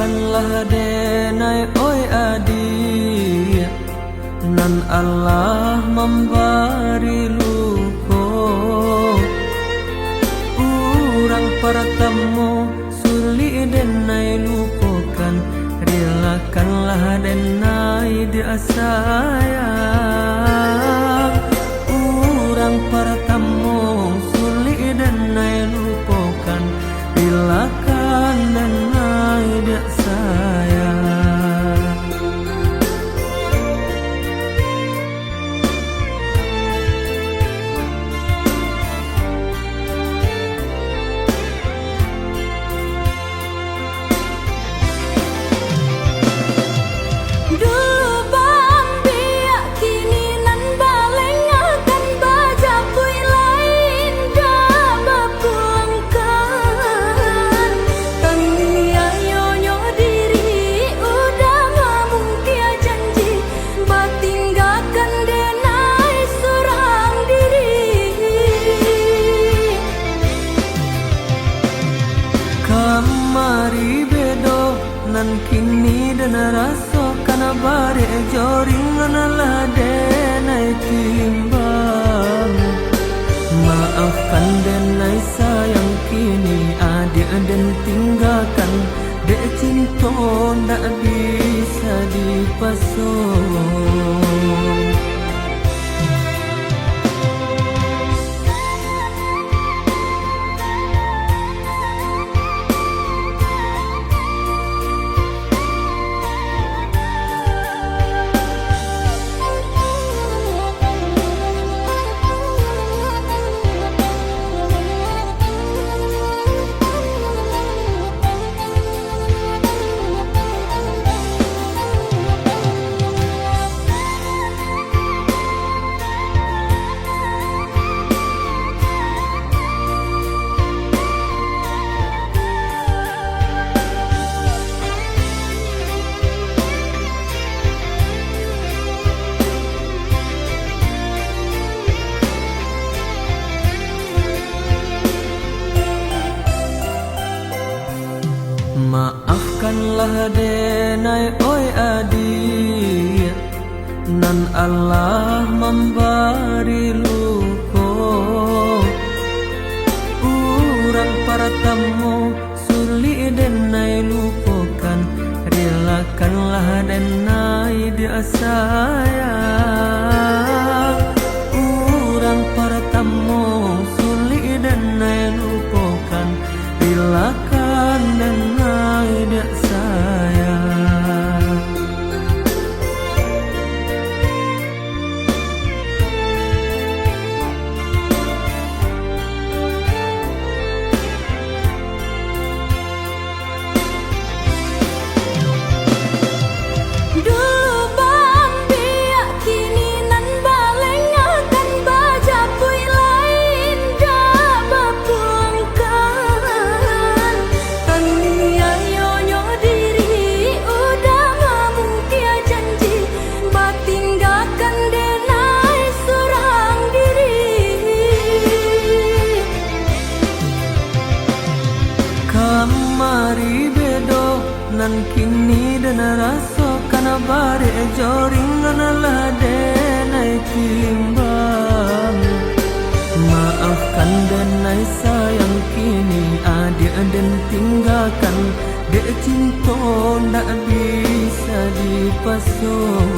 Maafkanlah denai oi adik, nan Allah memberi luko. Urang pertemu sulit denai lupakan, relakanlah denai dia sayang. Urang pertemu sulit denai lupakan, relakan denai dia sayang. Mari bedo nan kini dan rasa kana bare joring lah denai timbang. Maafkan denai sayang kini adik dan tinggalkan, dek cinta ndak bisa dipasung. Maafkanlah denai oi adik, nan Allah memberi luko. Urang pertemu sulit denai lupakan, relakanlah denai dia sayang. Urang pertemu sulit denai lupakan, relakan denai dia sayang. Mari bedo nan kini dan rasa kana bare joring lah denai timbang. Maafkan denai sayang kini adik dan tinggalkan, dek cinta ndak bisa dipasung.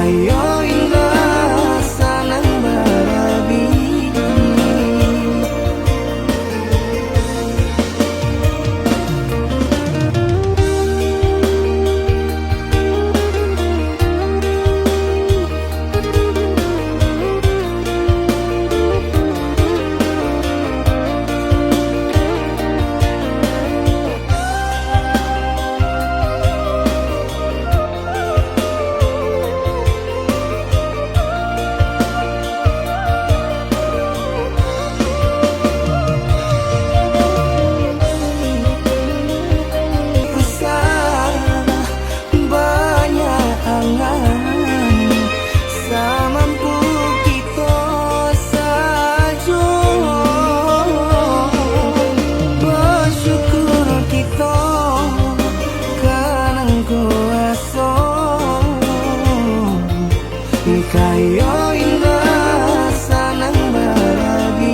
Kayo indah sanang barabi. Kayo indah sanang barabi.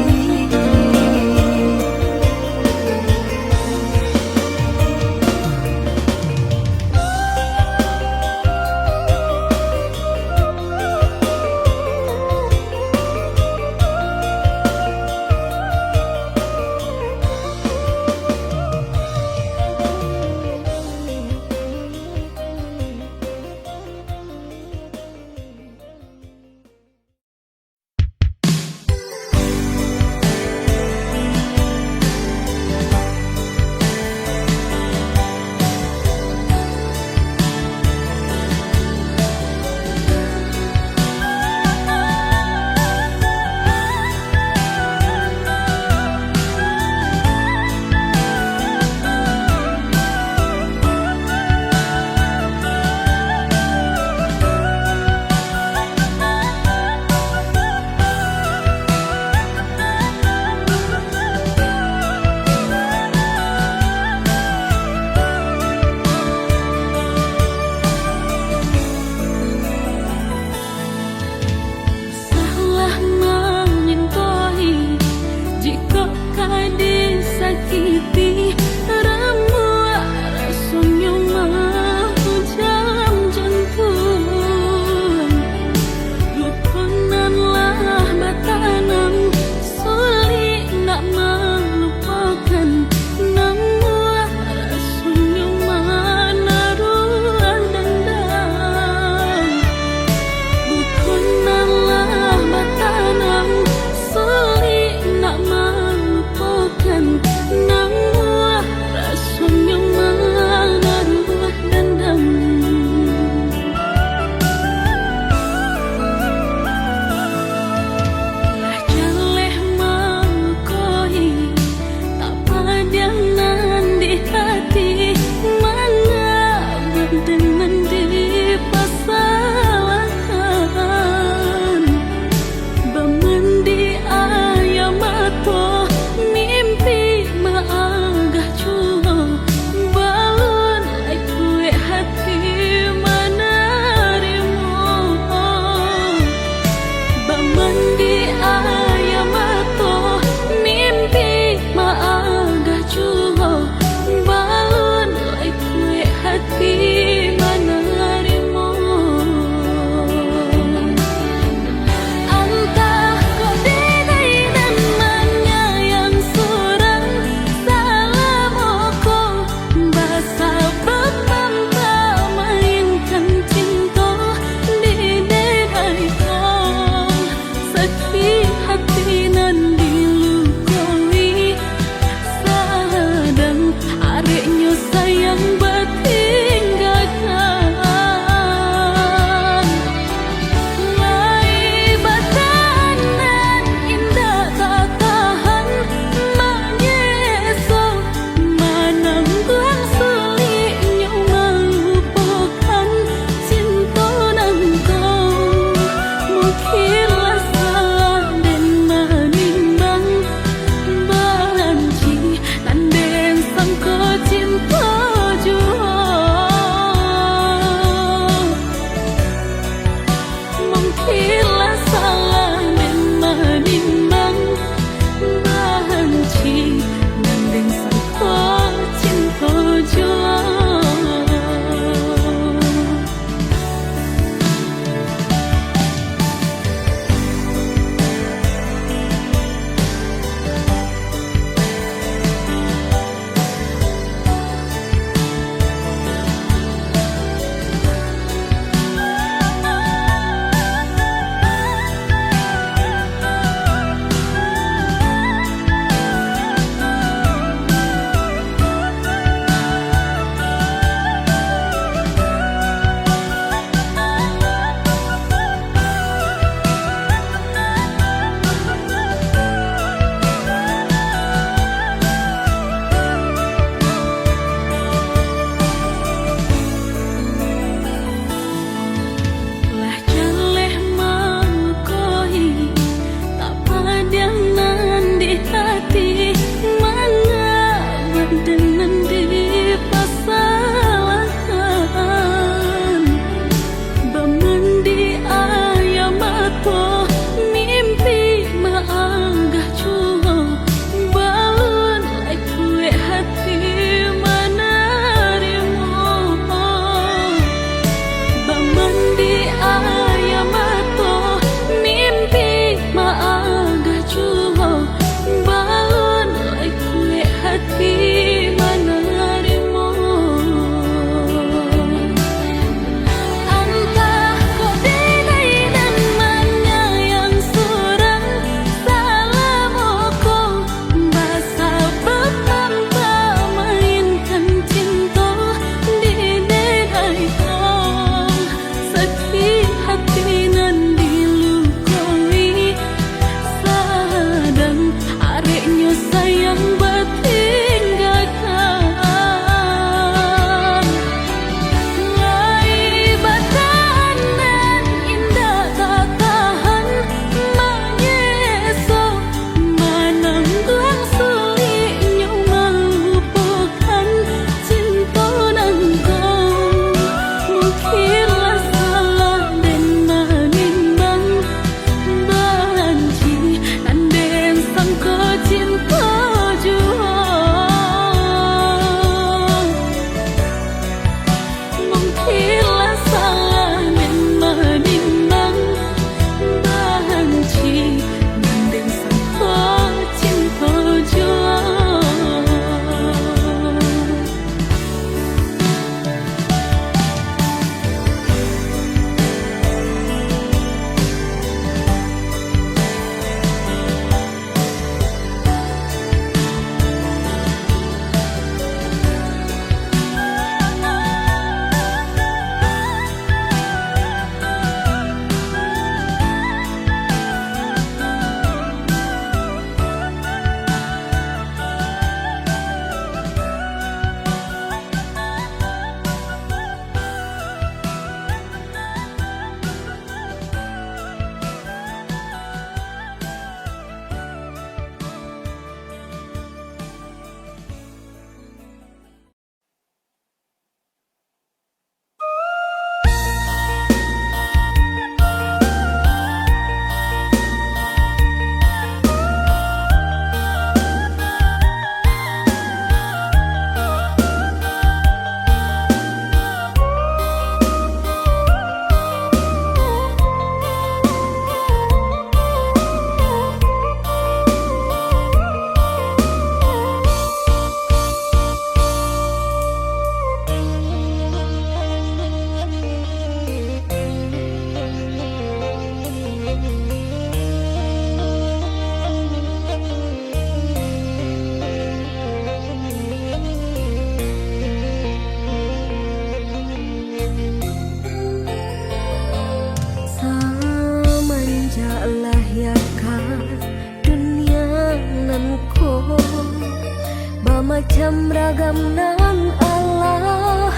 macam ragam nan Allah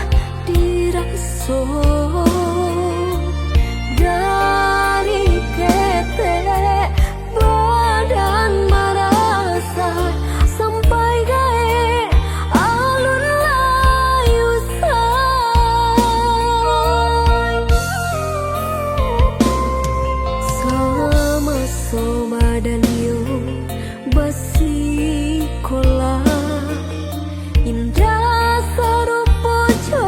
diraso dari ketek badan merasa sampai gae alun layu say sama soma dan yo basi kola indah sarupo jo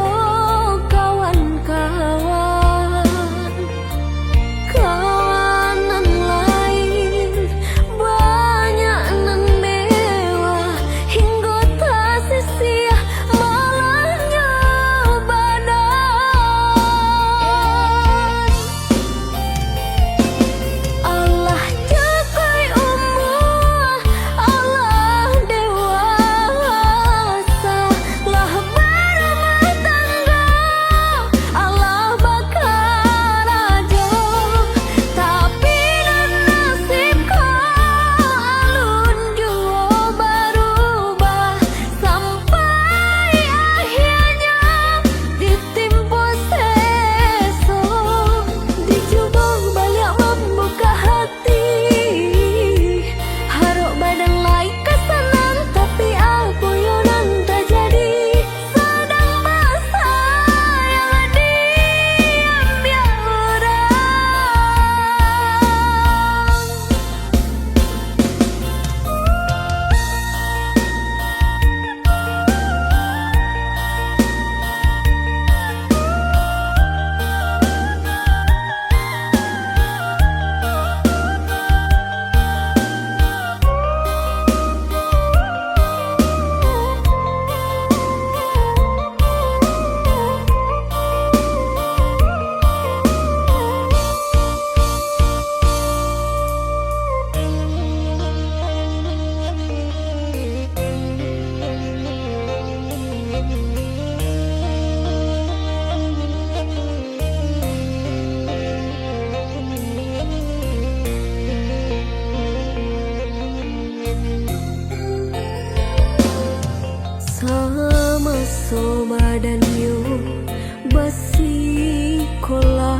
kawan-kawan kawanan lain banyak nan mewah hingga tak sia malahnya badan Allah jagai umur Allah dewasa lah berumah tangga Allah bakal aja tapi nan nasibku alun jua berubah sampai akhirnya ditimpa seso dicoba balik membuka hati haruk badan lain kesenang tapi aku yonan tak jadi sedang masa yang diam orang sama soma dan yo basi kola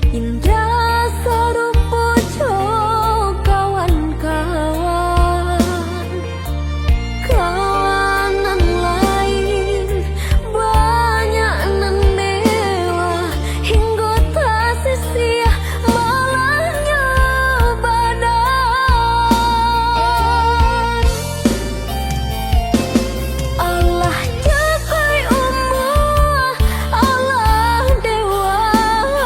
indah sarupo jo kawan-kawan kawanan lain banyak nan mewah hingga tak sia malahnya badan Allah jagai umur Allah dewasa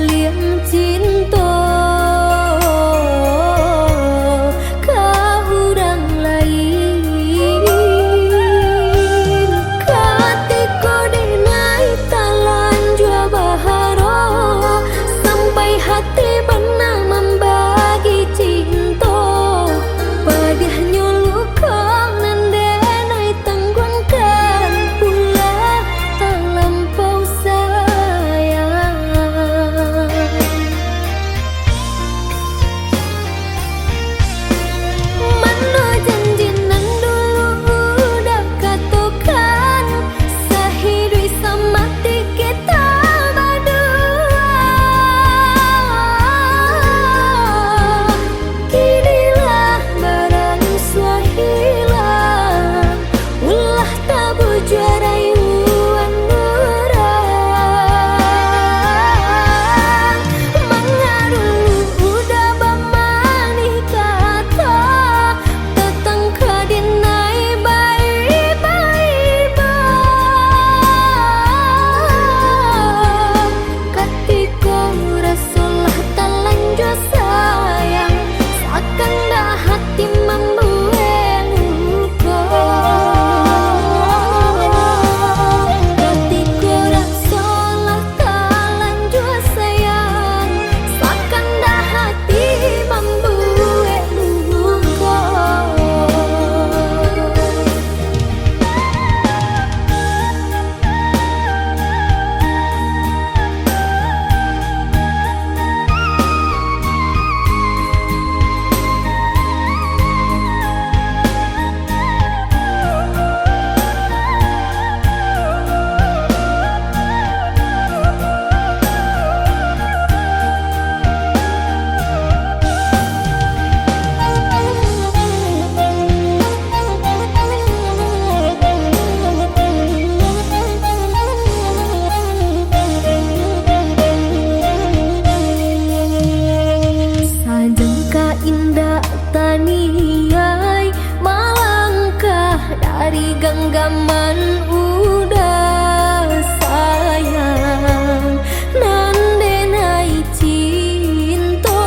liang cinta ka urang lain katiko denai talan jua baharo sampai hati benar membagi cinta padahnya lukang nandenai tanggungan pula tak lampau sayang mana janji nan dulu udah katakan sehidui semati kita berdua kinilah barang suahilang ulah tabu juarai uang orang mengaruh udah bamani kata datang ke dinai baik-baik ketika Rasulullah telanjur sayang seakan dah hati membuat luka ketika Rasulullah telanjur sayang seakan dah hati membuat luka Sajengka indah taniai malangkah dari genggaman udah sayang nandenai cinta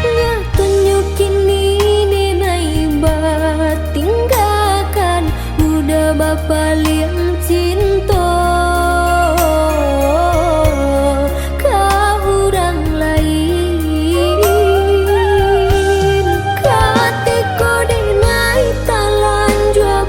nya tunjukin ini denai batinggalkan udah bapa liang cinta ka urang lain katiko denai talan jua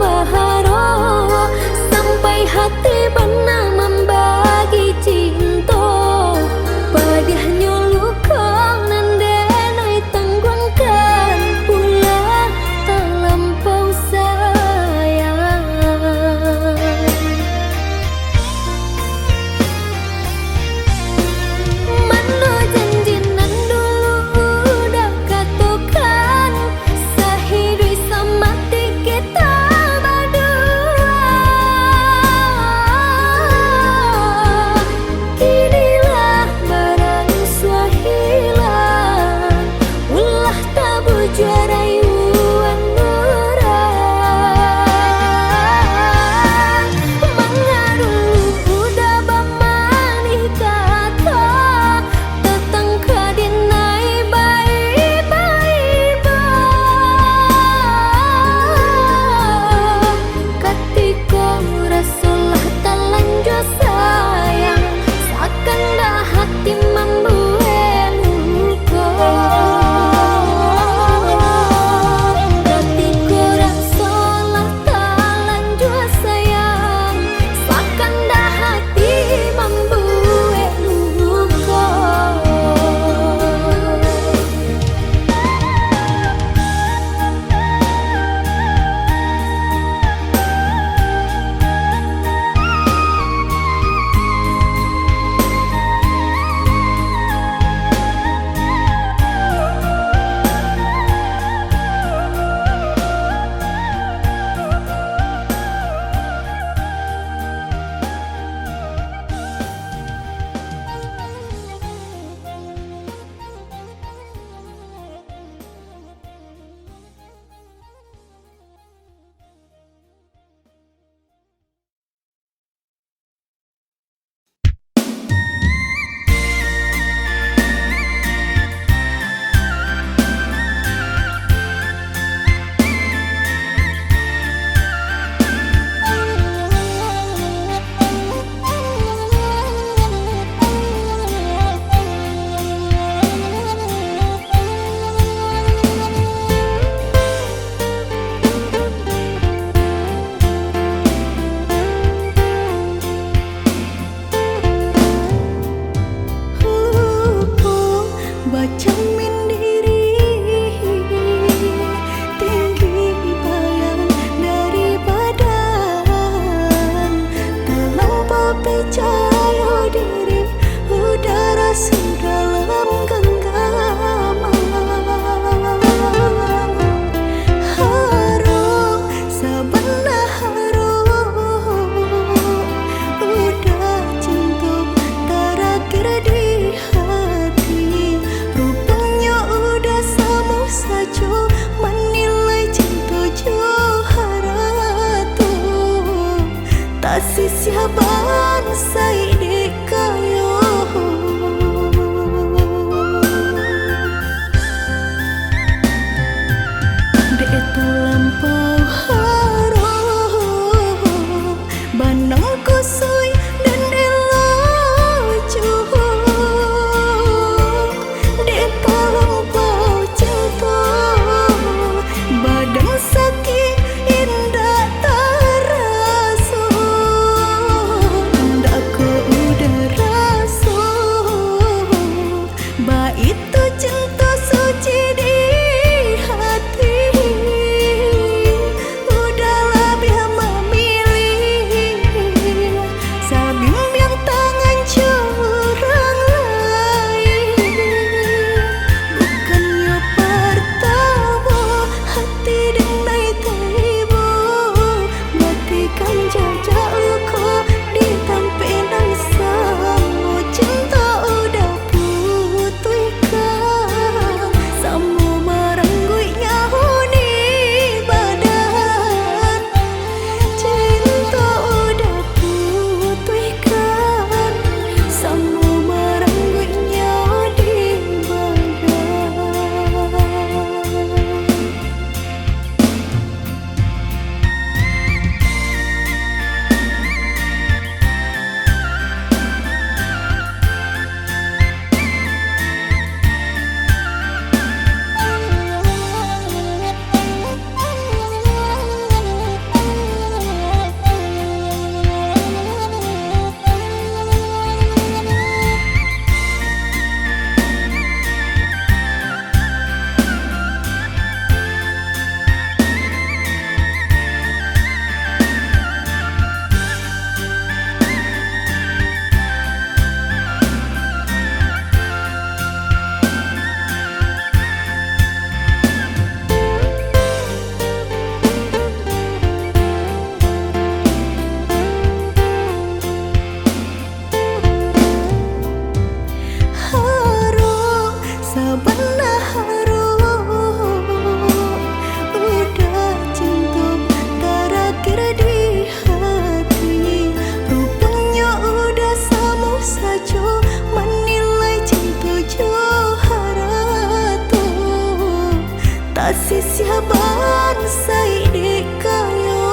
siaban say di kayo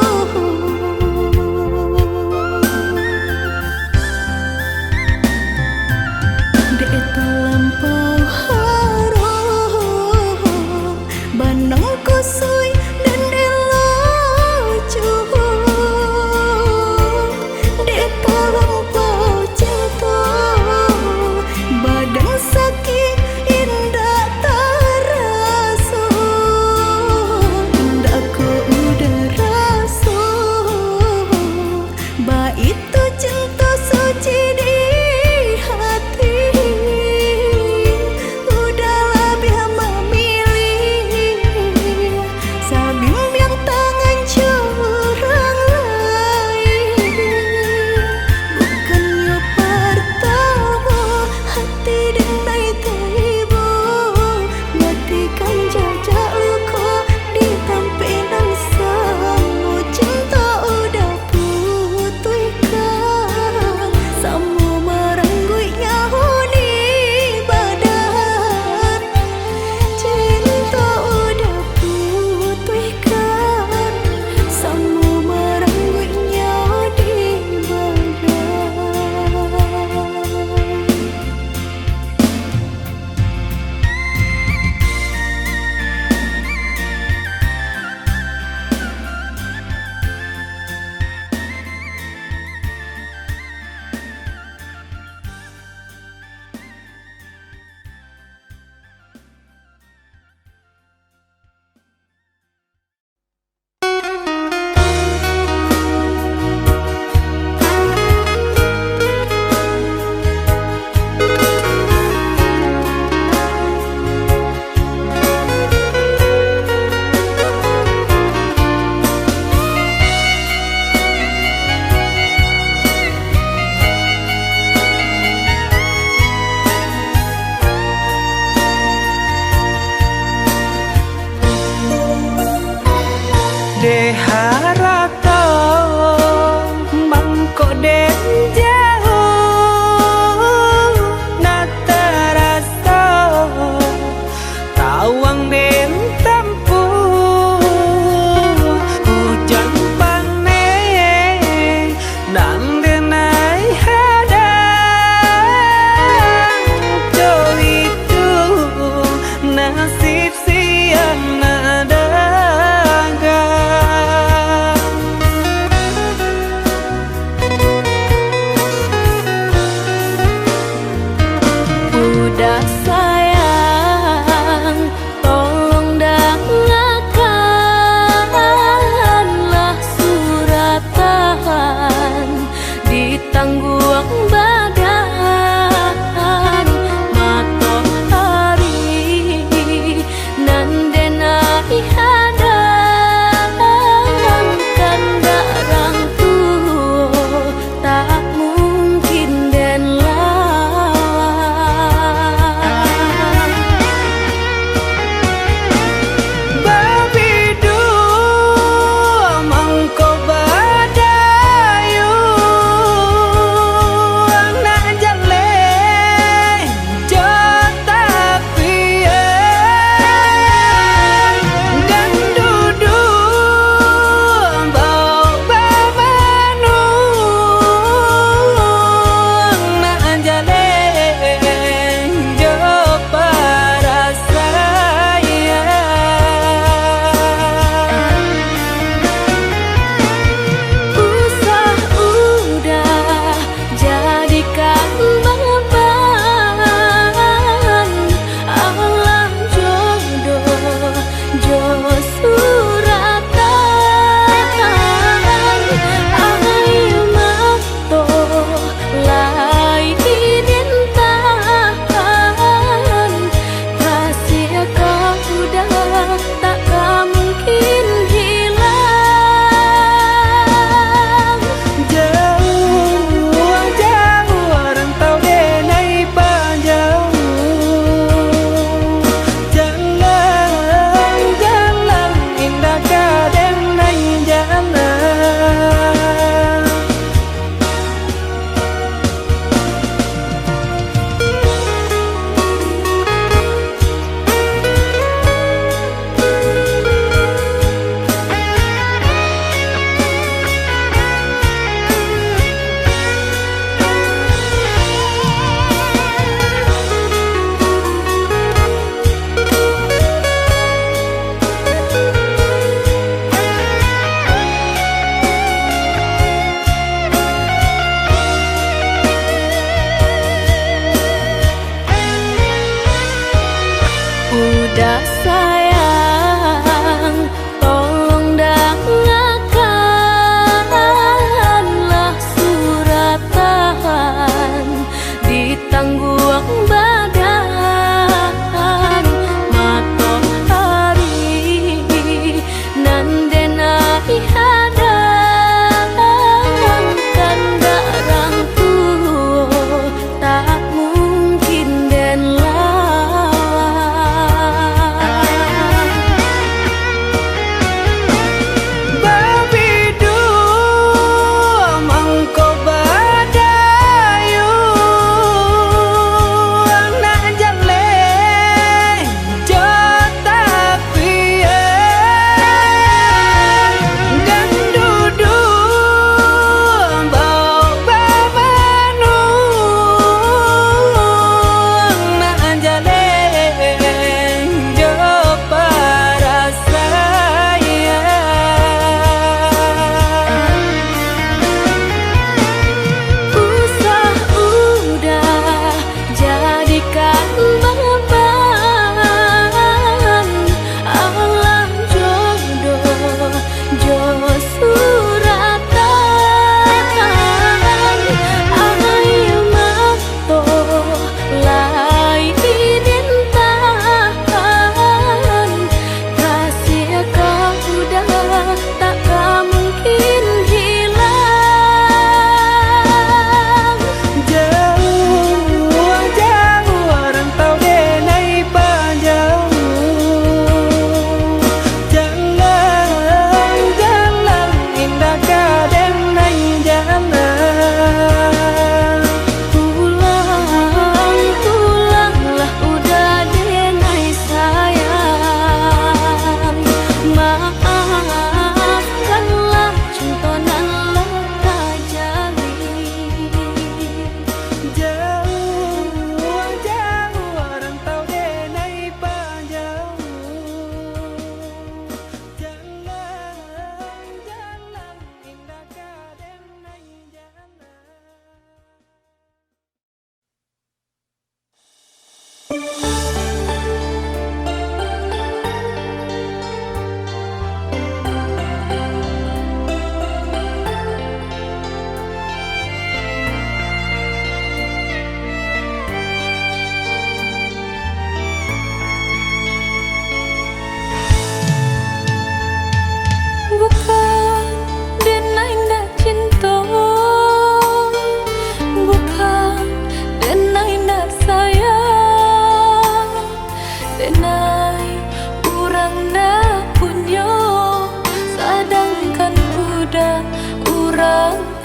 dek terlampau harum banang kusui dan elo dek terlampau cinta badan sakit indah terasa indah ku udah rasa ba itu cinta suci di hati udah lebih memilih sabim yang tangan curang lain bukannya pertama hati denai tiba matikan jajak luka di tampilan samu cinta udah putihkan samu merenggut nyawa di badan cinta udah putihkan samu merenggut nyawa di De harato mangko den jauh na terasa tawang den tempuh hujan pane dan denai hadang jo itu nasib siang nada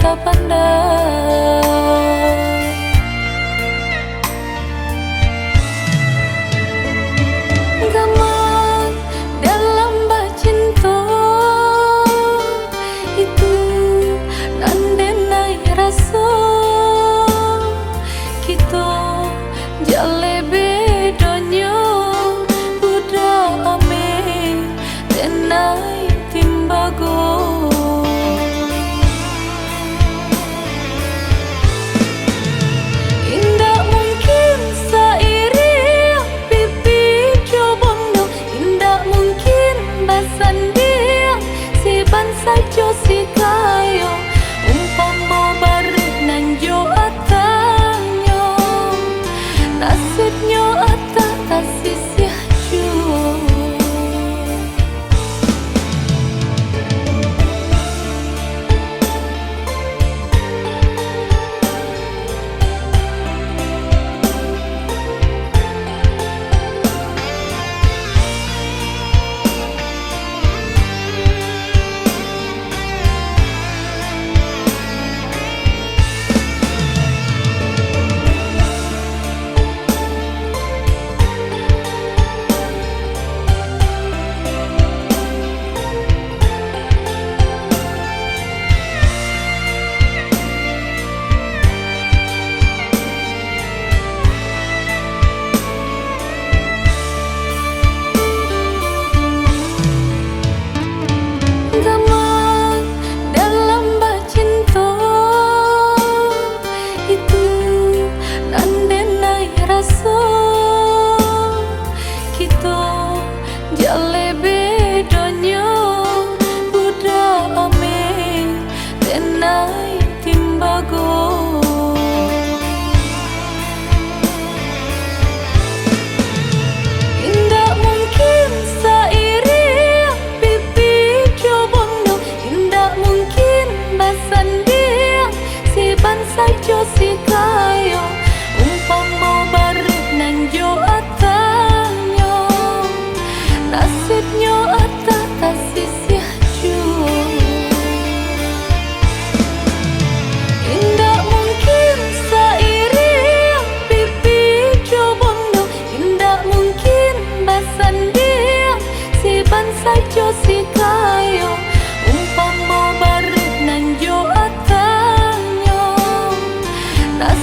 tak pandang. Gaman dalam bacinta itu nandenai rasa kita jale bedanya budak ame tenai timbago. Indah mungkin sairi pipi cobondo, indah mungkin basandia si bansa jo si kayo umpama bareng nang jo atanyo nasibnya ata tasisya jo. Gaman dalam bacinta itu nandenai rasa kita jale bedanya budak ame tenai timbago. Indah mungkin sairi pipi cobondo, indah mungkin basandia si bansa jo si kayo umpama bareng nang jo atanyo nasibnya ata tasisya jo. Indah mungkin sairi pipi cobondo, indah mungkin basandia si bansa jo si kayo umpama bareng nang jo atanyo nasibnya ata tasisya jo. Indah mungkin sairi pipi cobondo, indah mungkin basandia si bansa jo si kayo umpama bareng nang jo atanyo nasibnya ata tasisya jo.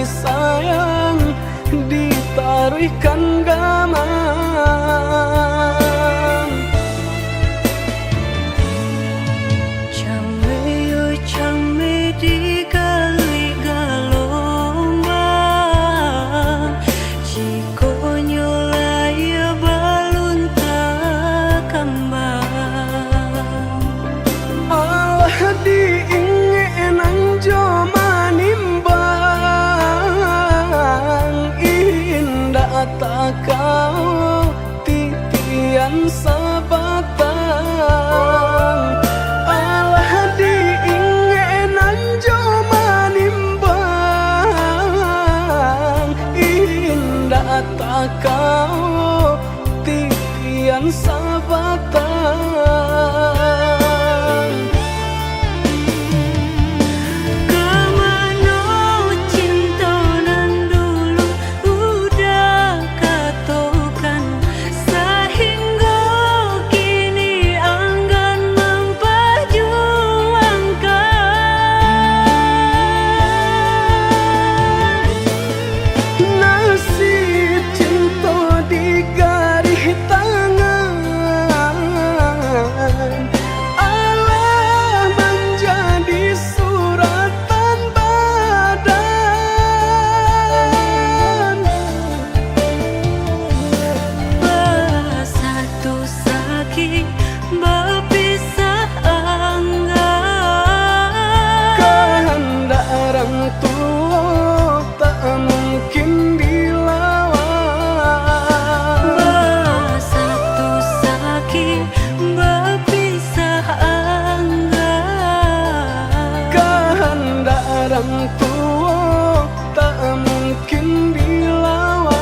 sayang ditaruhkan gamang. Chame chame di kali galombang, jiko nyolaya balun takambang. Allah diingenan joma nimbang, indah tak kau titian sabatang. Allah diingenan joma nimbang, indah tak kau titian sabatang. Kemana cinta nan dulu udah katokan, sehingga kini enggan memperjuangkan. Nasib cinta di garis tangan, Allah menjadi suratan badan. Bersatu sakit berpisah enggan. Kehendak orang tua tak mungkin dilawan. Bersatu sakit berpisah enggan. Kehendak orang tua tak mungkin dilawan.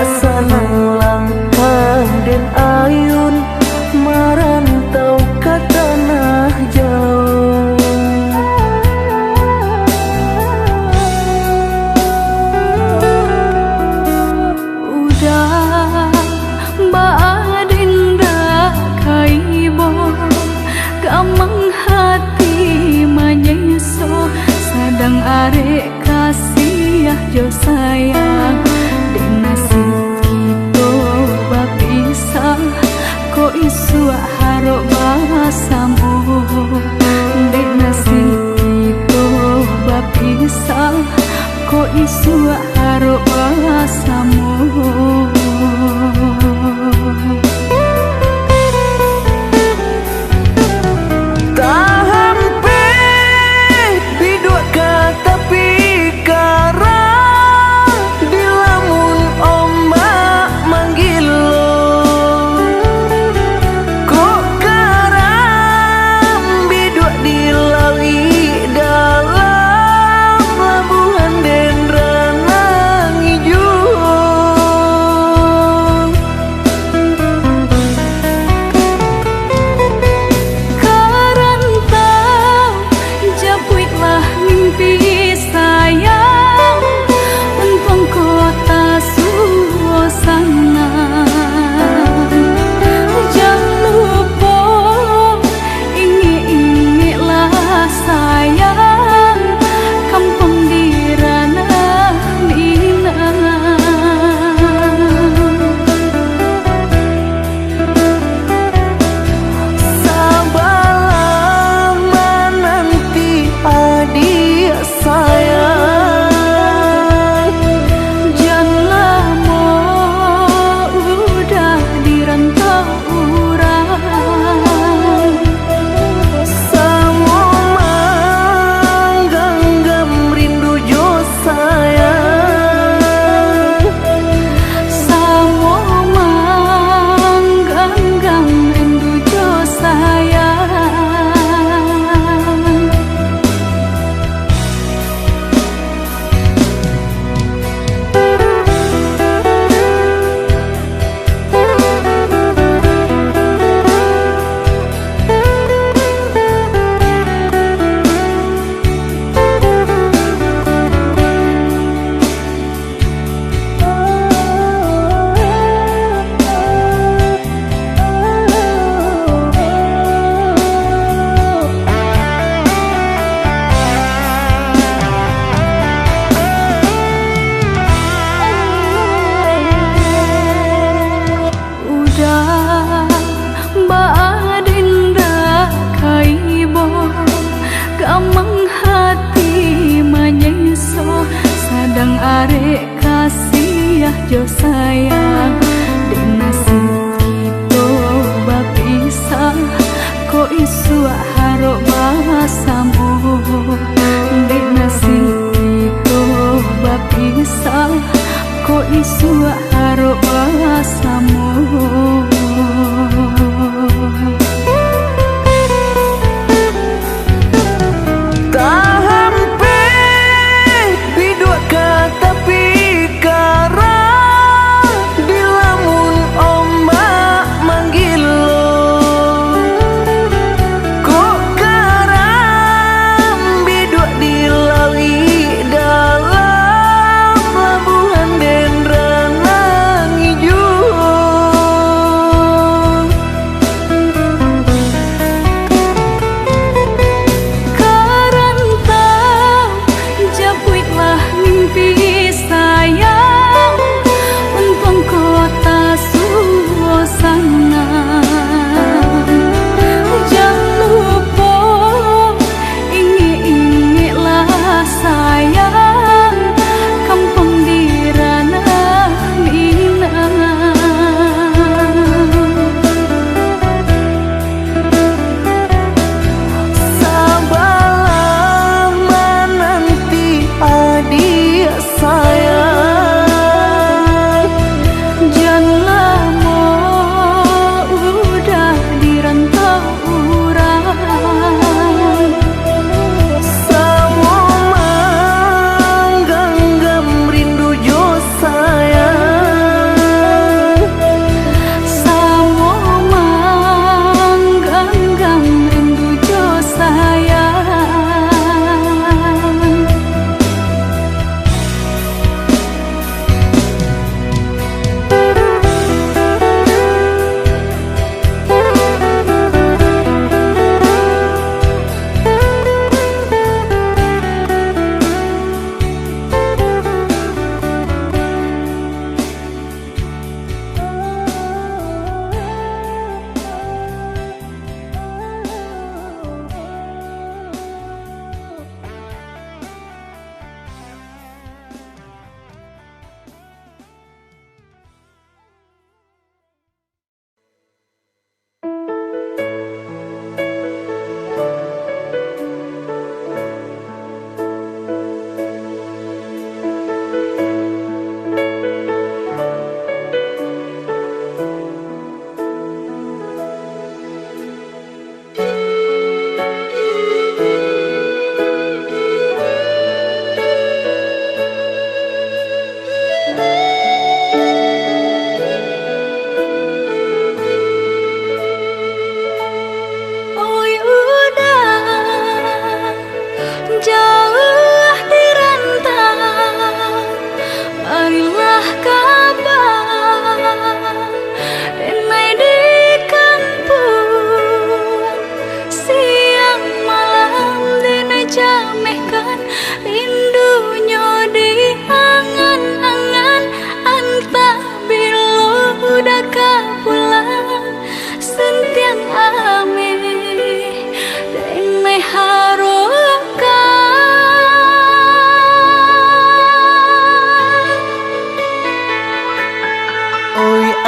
sanang langkah den ayun marantau ke tanah jauh. Udah baadinda kaibo gamang hati manyeso sadang arek kasih jo sayang den nasib kito bapisah ko isu haro basamu den nasib kito bapisah ko isu haro basamu. Gamang hati manyeso sadang arek kasih jo sayang den nasib kito bapisah ko isu haro basamu den nasib kito bapisah ko isu haro basamu.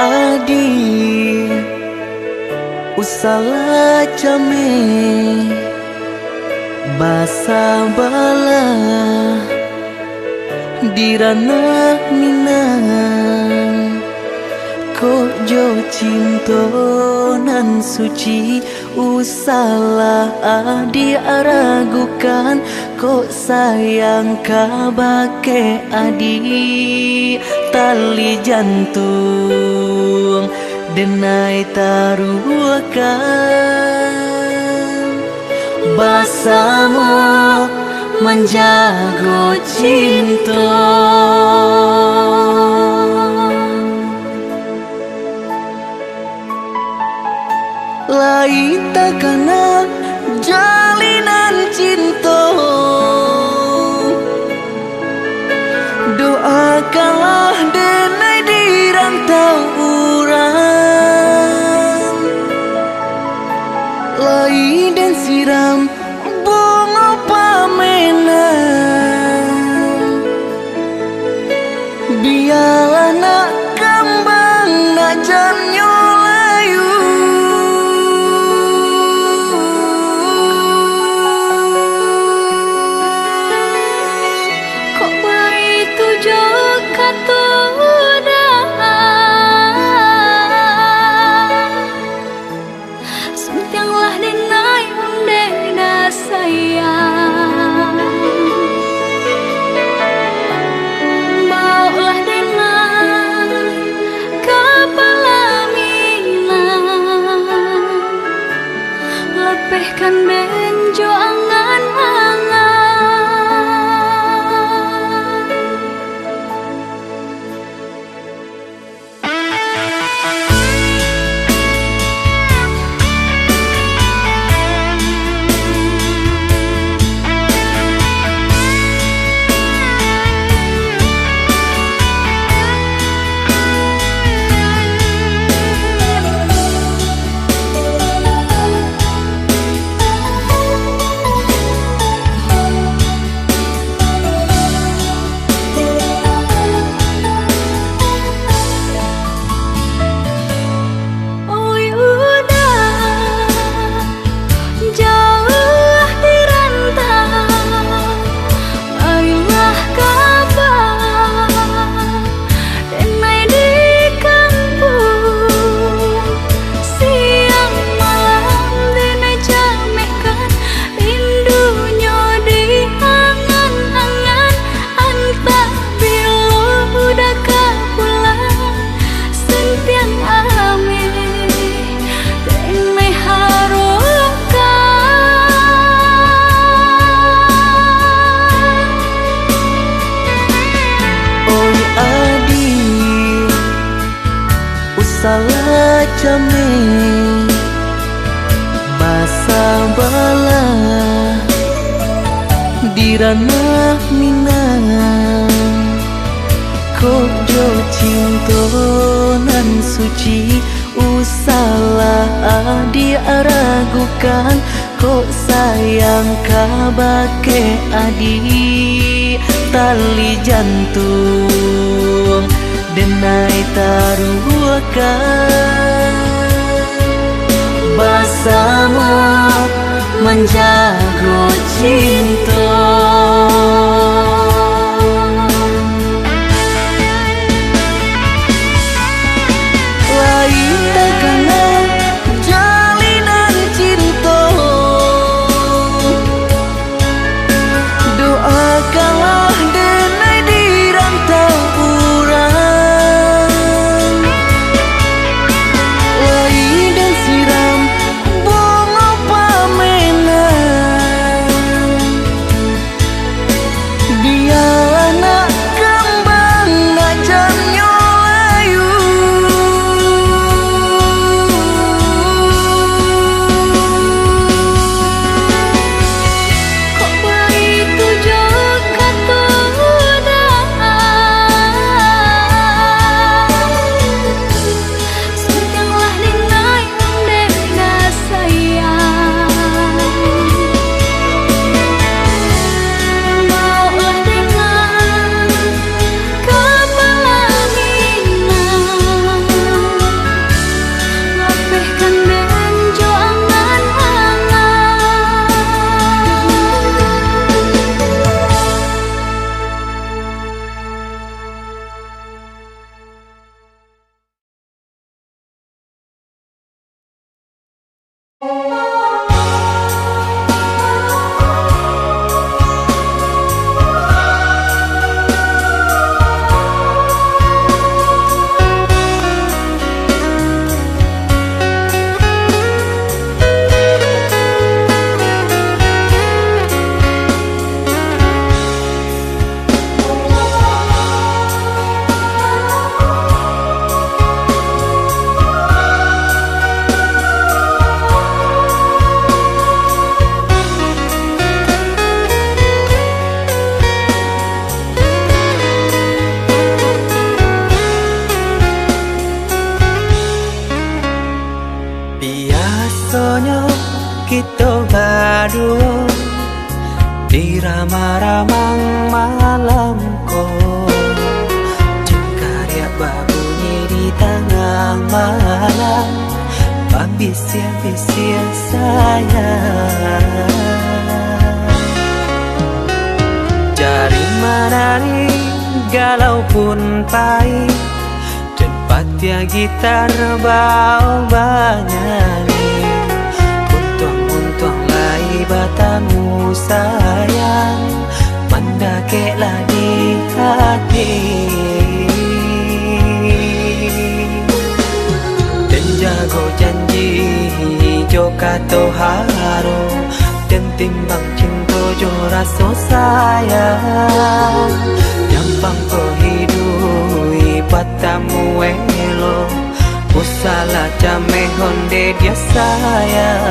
adi usala came basa bala dirana minang kok jo cinto nan suci usala adi aragukan kok sayang kabake adi tali jantung denai taruhkan bersama menjaga cinta. Lain takana jalinan cinta, doakanlah denai di rantau urang, lai dan siram bunga pamenang, biarlah nak kembang nak janyo layu. Kok baik tujuh kata sentianglah denai undena sayang, baulah denai kepala minang, lepehkan benjo angan-angan. Salah came basa bala dirana minang kok jo cinto nan suci usala adi aragukan kok sayang kabake adi tali jantung denai taruhkan bersama menjaga cinta. Lain takana jalinan cinta, doakanlah denai di rantau urang, lai dan siram bunga pamenang, duo di ramang-ramang malamku, jengkarya babunyi di tengah malam, babisir-bisir sayang. Jari menari galau pun pahit, dan patia gitar bau bernyanyi. Untung lai batamu sayang, mendakeklah di hati. Dan jago janji joka toharo, dan timbang cinta jo rasa sayang. Nyampang ko hidui patamu elo, usala jame honde dia sayang.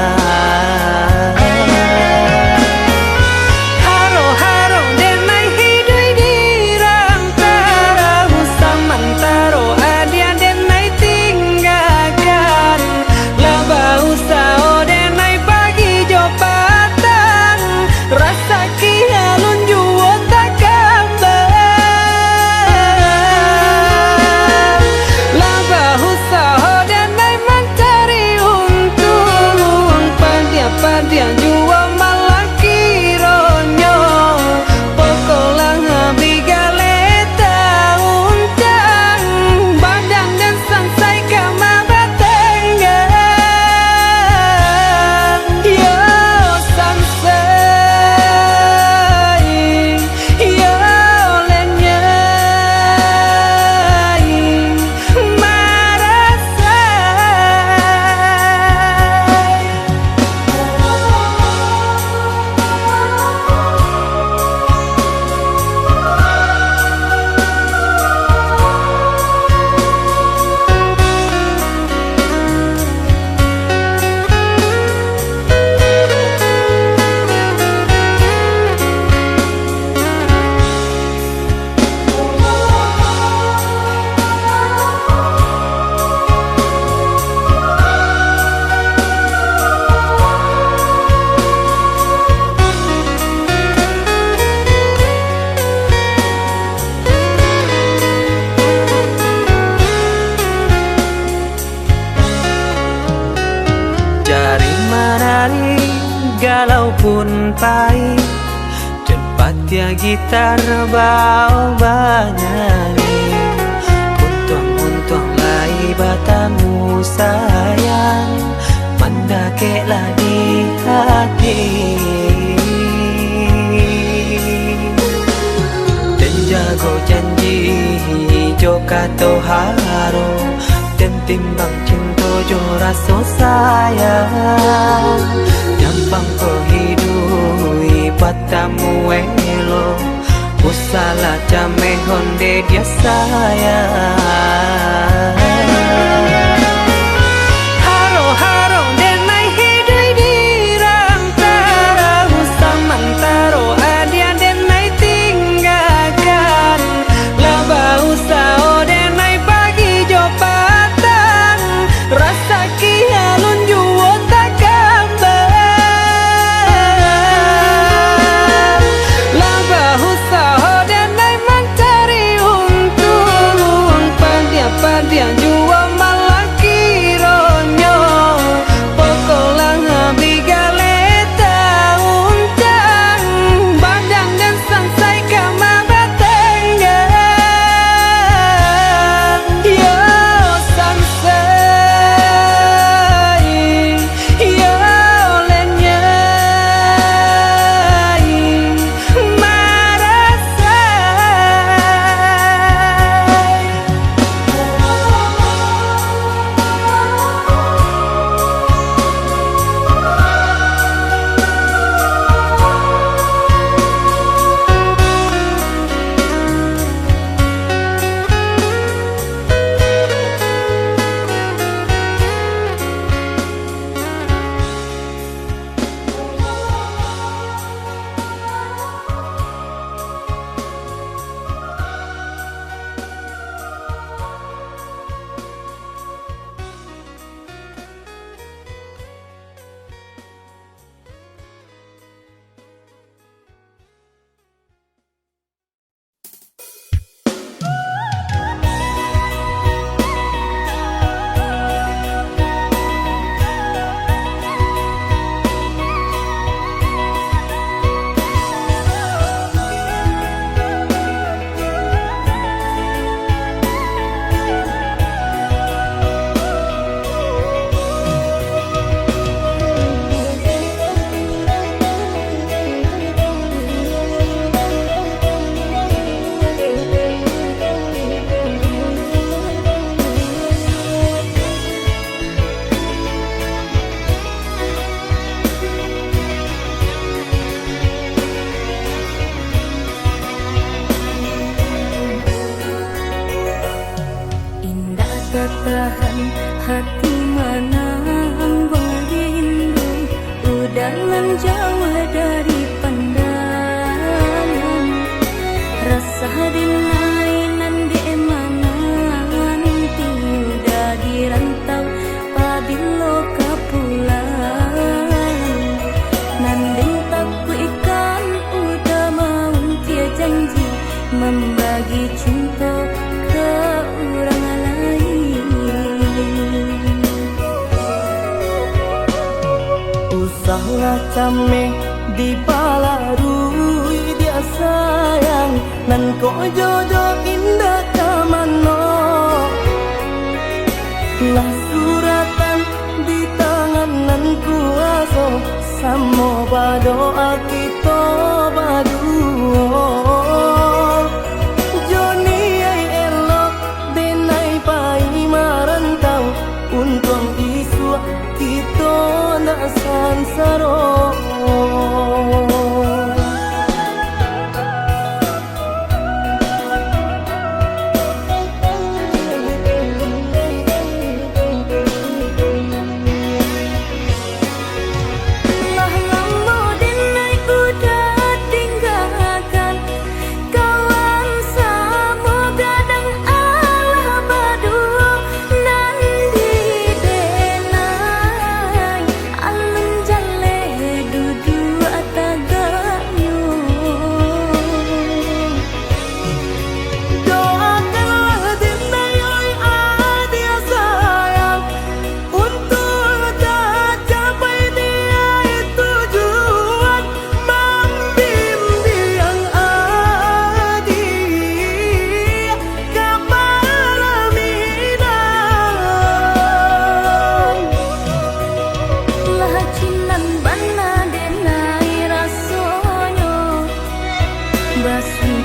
Haro-haro denai hidui di rantara, usamantaro adia denai tinggalkan. Laba usao denai pagi jo patang, rasa kialun juo tak kabar. Laba usao denai mencari untung, pandia-pandia juo malah kironyo. Pokolang bigaleta uncang, badang dan sangsai kama batenggang. Yo sangsai, yo lenyai, marasai. Jari menari galau pun pahit, dan patia gitar bau bernyanyi. Untung lai batamu sayang, mendakeklah di hati. Dan jago janji joka toharo, dan timbang cinta jo rasa sayang. Nyampang ko hidui patamu elo, usala jame honde dia sayang. Haro-haro denai hidui di rantara, usamantaro adia denai tinggalkan. Laba usao denai pagi jo patang, rasa kialun juo tak kabar. Laba usao denai mencari untung, pandia-pandia juo malah kironyo. Pokolang bigaleta uncang, badang dan sangsai kama batenggang. Yo sangsai, yo lenyai, marasai. Tertahan hati menang rindu, udah jauh dari pandangan. Rasa dinainan di emanan, udah dirantau pabilo kepulang. Nanding takku ikan udah mau dia janji membagi cinta ke orang lain. Usahlah cameh di balarui dia sayang, nan ko jodoh indah kamano. Lah suratan di tangan nan kuaso, samo badoa kita baduo. Joni ay elok denai pai marantau, untung isu kita nak sansaro.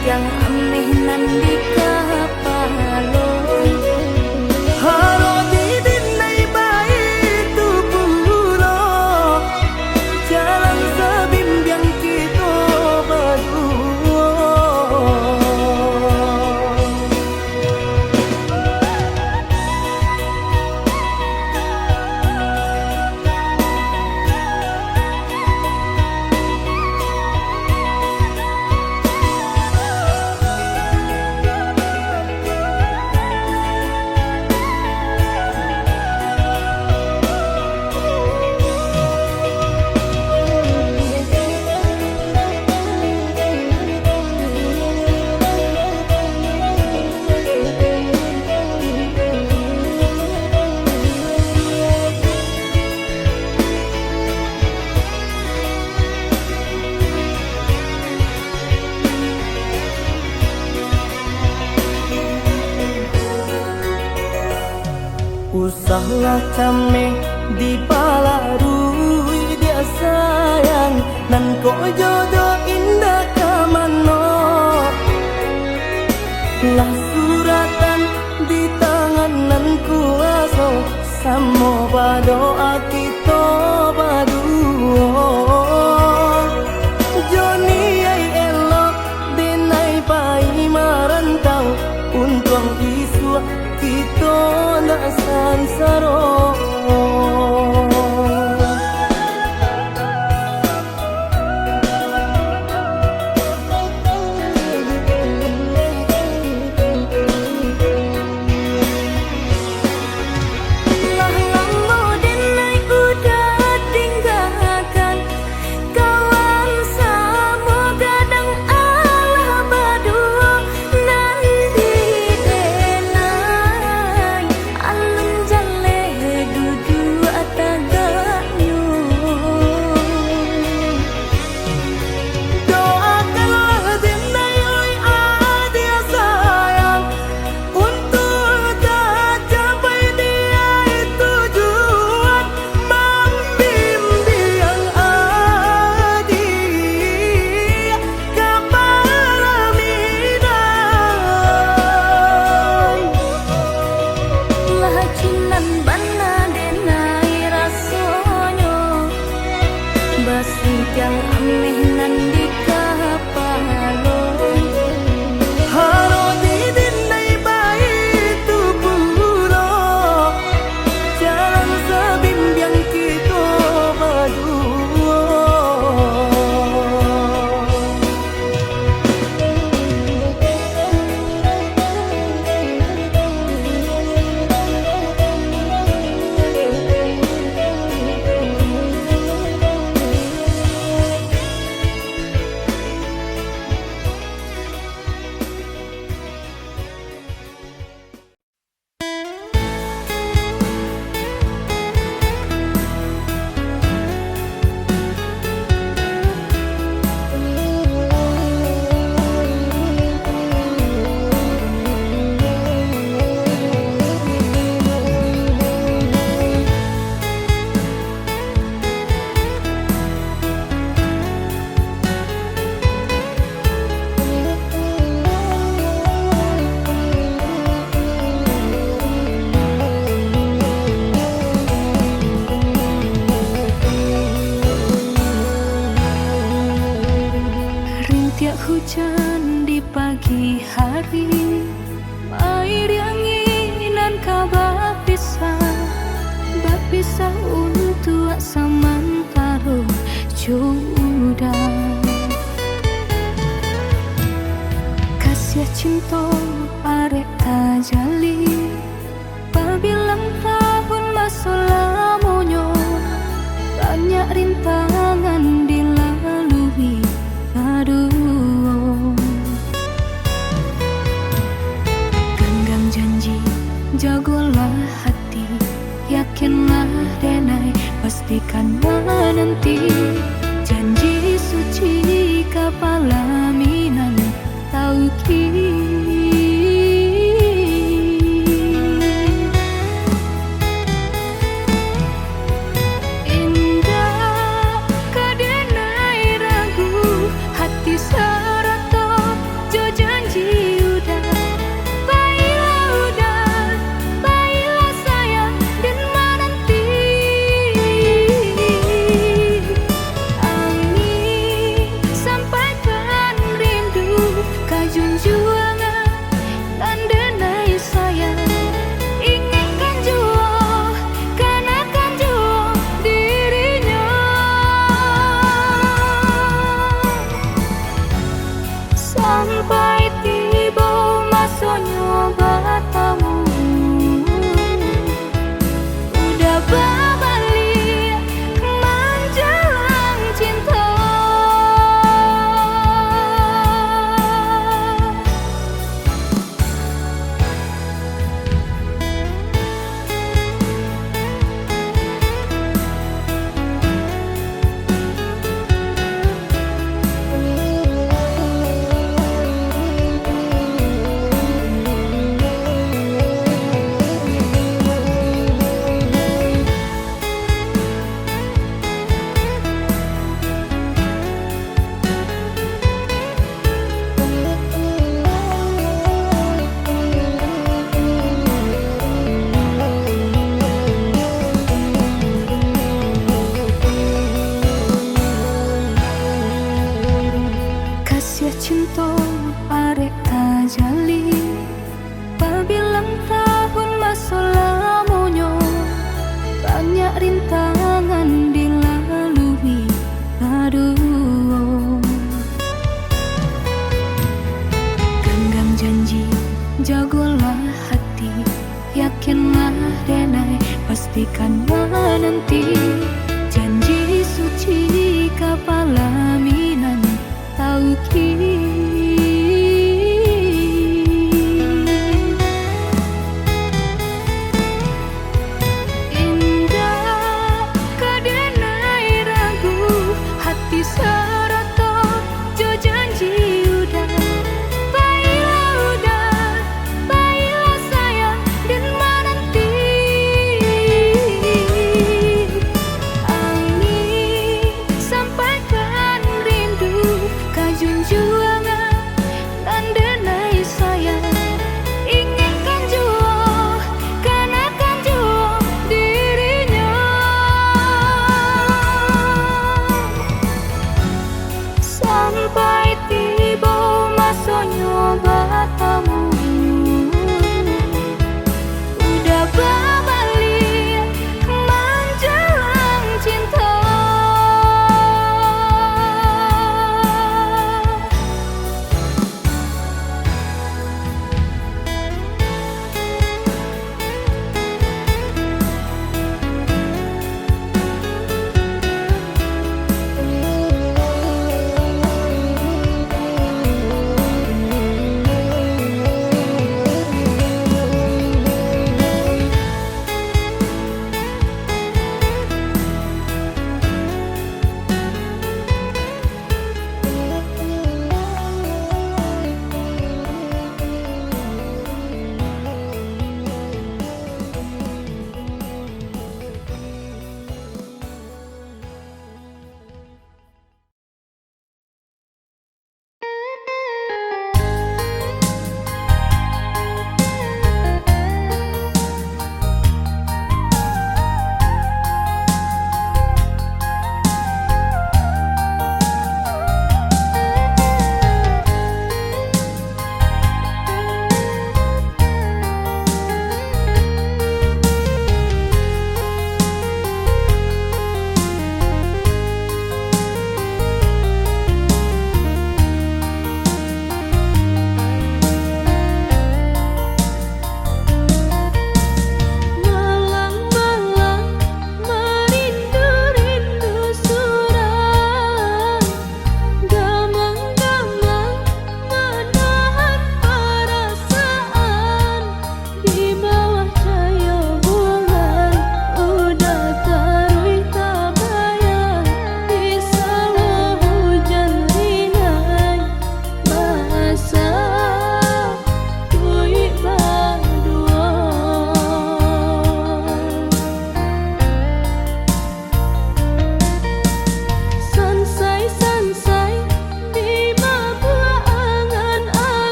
Yang ameh nan di kapalo, halo di dinai baik tu pulo, jalan sebimbiang kita berdua. Usahlah cameh di balarui dia sayang, nan ko jodoh indah kamano. Lah suratan di tangan nan kuaso, samo badoa kita baduo. Joni ay elok denai pai marantau, untung isu kita nak sansaro. hujan di pagi hari, air anginan kabar Bapisah untuk samantaro jodoh. Kasih cinta arek ajali, pabilang tahun masa lamonyo, banyak rintangan dilalui. Aduh, genggam janji, jagolah hati, yakinlah denai, pastikan menanti. Janji suci kepala minan tauki. Indah kadenai ragu, hati serato jo janji udah. Baiklah sayang dan menanti. Angin sampaikan rindu, kajunjuangan dan denai sayang. Inginkan jua, kanakan jua dirinya. Sampai tiba masanya batamu, udah berbalik menjelang cinta. Kasih cinta arek ajali, pabilang tahun masa lamonyo, banyak rintangan dilalui. Aduh, genggam janji, jagolah hati, yakinlah denai, pastikan menanti. Janji suci kepala minan tauki. Indah kadenai ragu, hati serato jo janji udah. Baiklah sayang dan menanti. Angin sampaikan rindu, kajunjuan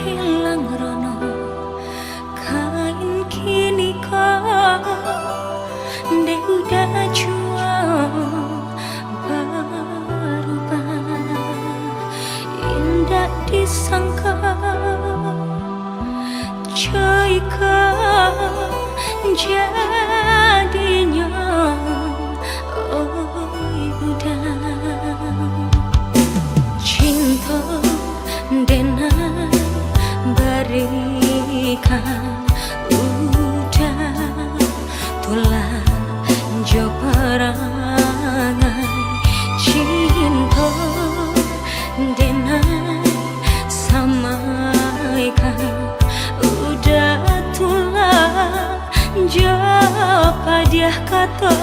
hilang rono kain kini kau dek udah jual berubah indah disangka jika jadinya oi udah cinta denai berikan udah tulah jo perangai cinta denai samaikan udah tulah jo padiah kata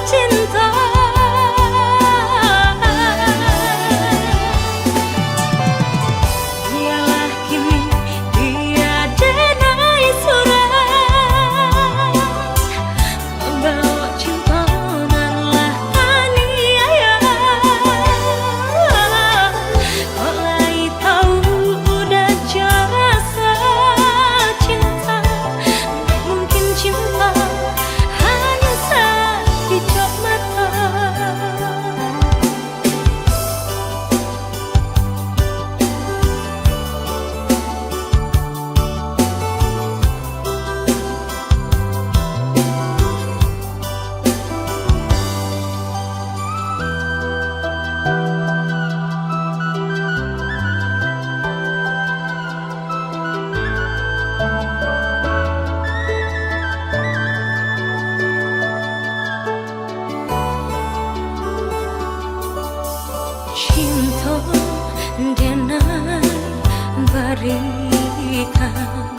cinta denai berikan